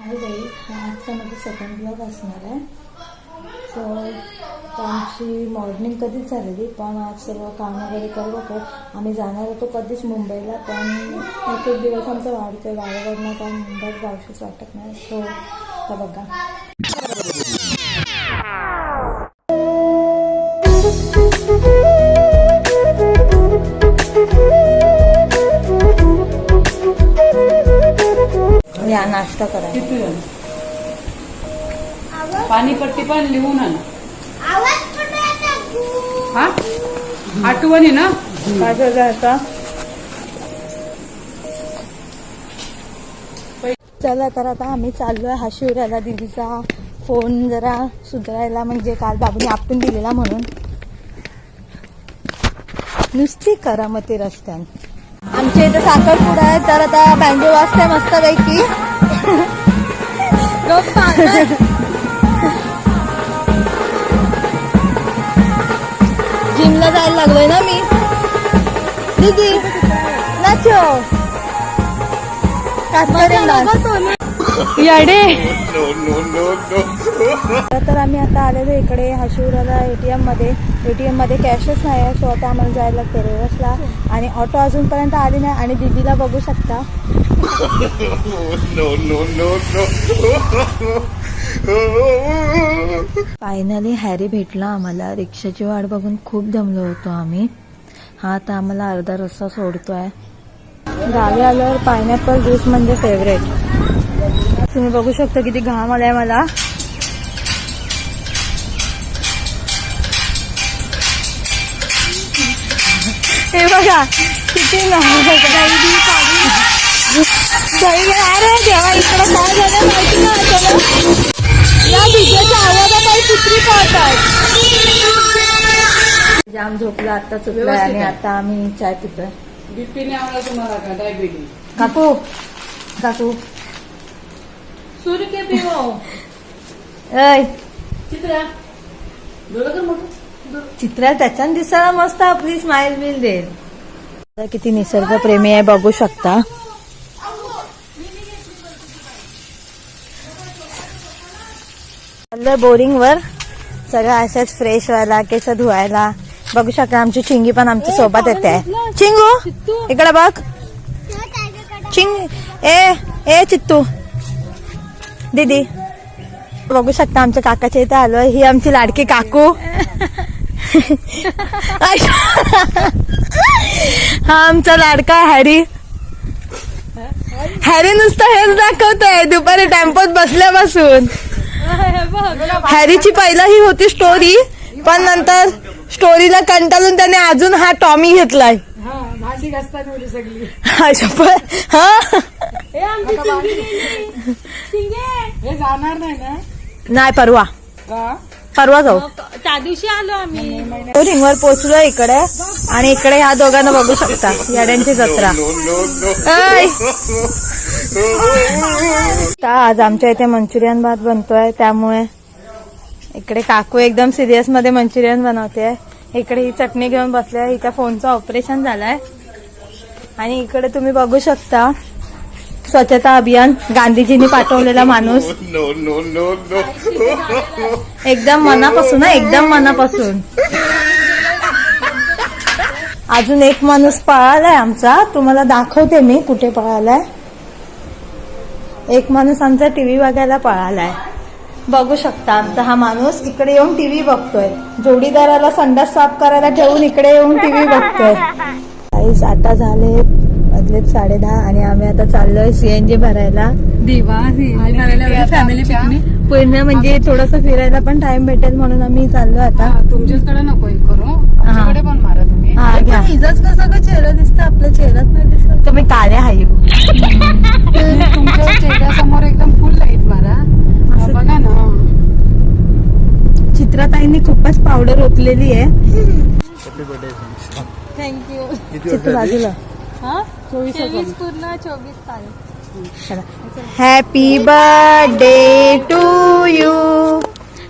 Hi guys, हा आजचा माझा सेकंड ब्लॉग असणार आहे. सो आमची मॉर्निंग कधीच झालेली, पण आज सर्व काम वगैरे करत होतो. आम्ही जाणार होतो कधीच मुंबईला, पण एक एक दिवस आमचं वाढतोय गावाकडनं, पण मुंबईत जाऊशीच वाटत नाही. सो तर बघा, या नाश्ता करायला. पाणीपट्टी पण लिहून आण. हा आठवणी ना काय झालं आता. चला तर आता आम्ही चाललोय हा शिवराला दीदीचा फोन जरा सुधारायला, म्हणजे काल बाबूने आपटून दिलेला म्हणून. नुसती करामती रस्त्यान. आमच्या इथं साखरपुडा आहे, तर आता बँजो वाजताय मस्तपैकी. जिमला जायला लागलोय ना मी. दीदी नाचो याडे. तर आम्ही आता आलेलो इकडे हशिवराला एटीएम मध्ये कॅशच नाही आहे. सो आता आम्हाला जायला लागतं रेवसला, आणि ऑटो अजूनपर्यंत आली नाही. आणि दीदीला बघू शकता. फायनली हॅरी भेटला आम्हाला. रिक्षाची वाट बघून खूप दमलो होतो आम्ही. हा आता आम्हाला अर्धा रस्ता सोडतोय. गावी आल्यावर पायनॅपल ज्यूस म्हणजे फेवरेट. तुम्ही बघू शकता किती घाम आलाय मला. हे बघा किती अरे देवा, इकडे काय झालं माहिती ना. या डीजेच्या आवाजात काही कुत्री पाहतात. जाम झोपला आता, चुकलाय. आणि आता आम्ही चाय पितोय. बीपीने आवडला तुम्हाला का डायबिटीज? काकू काकू सूर्य के पिओ. ऐ चित्रा चित्रा त्याच्यानं दिसायला मस्त आपली स्माइल बिल देईल. किती निसर्गप्रेमी आहे बघू शकता. चाललोय बोरिंग वर सगळं असंच फ्रेश व्हायला, केस धुवायला. बघू शकता आमची चिंगी पण आमच्या सोबत येते. चिंगू इकडे बघ. चिंग ए चित्तू दीदी. बघू शकता आमच्या काकाच्या इथे आलोय. ही आमची लाडकी काकू. हा आमचा लाडका हॅरी. हॅरी नुसतं हेच दाखवतोय दुपारी टेम्पोत बसल्यापासून. हॅरीची पहिला ही होती स्टोरी, पण नंतर स्टोरीला कंटाळून त्याने अजून हा टॉमी घेतलाय. भांडी घासतात एवढी सगळी. हे जाणार नाही ना. नाही परवा जाऊ. त्या दिवशी आलो आम्ही. रिंगवर पोहोचलो इकडे, आणि इकडे ह्या दोघांना बघू शकता. याड्यांची जत्रा. आज आमच्या इथे मंचुरियन भात बनतोय, त्यामुळे इकडे काकू एकदम सिरियस मध्ये मंचुरियन बनवते. इकडे ही चटणी घेऊन बसले. हिच्या फोनचं ऑपरेशन झालंय. आणि इकडे तुम्ही बघू शकता स्वच्छता अभियान, गांधीजींनी पाठवलेला माणूस. एकदम मनापासून, एकदम मनापासून. अजून एक माणूस पळालाय आमचा, तुम्हाला दाखवते मी कुठे पळालाय. एक माणूस आमचा टीव्ही बघायला पळालाय. बघू शकता आमचा हा माणूस इकडे येऊन टीव्ही बघतोय. जोडीदाराला संडास साफ करायला ठेवून इकडे येऊन टीव्ही बघतोय. आता झाले बदलेत 10:30, आणि आम्ही आता चाललोय सीएनजी भरायला. फॅमिली पिकनिक पुणे, म्हणजे थोडस फिरायला पण टाइम भेटेल म्हणून आम्ही चाललो आता. तुमच्याकडे नको हे करू, आमच्याकडे पण मारा तुम्ही. हा घ्या. हिजच कसं चेहरा दिसतं, आपल्या चेहराच नाही दिसत. तुम्ही काळे आहे. तुमच्या चेहऱ्यासमोर एकदम फुल लाईट मारा. बघा ना, चित्राताईंनी खूपच पावडर ओतलेली आहे. थँक्यू. चित्र बाजूला. 24 पूर्ण 24 तारीख. Happy birthday to you.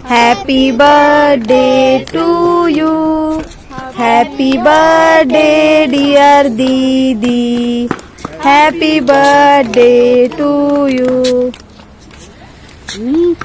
Happy birthday to you. Happy birthday dear दीदी. Happy birthday to you. हम्म.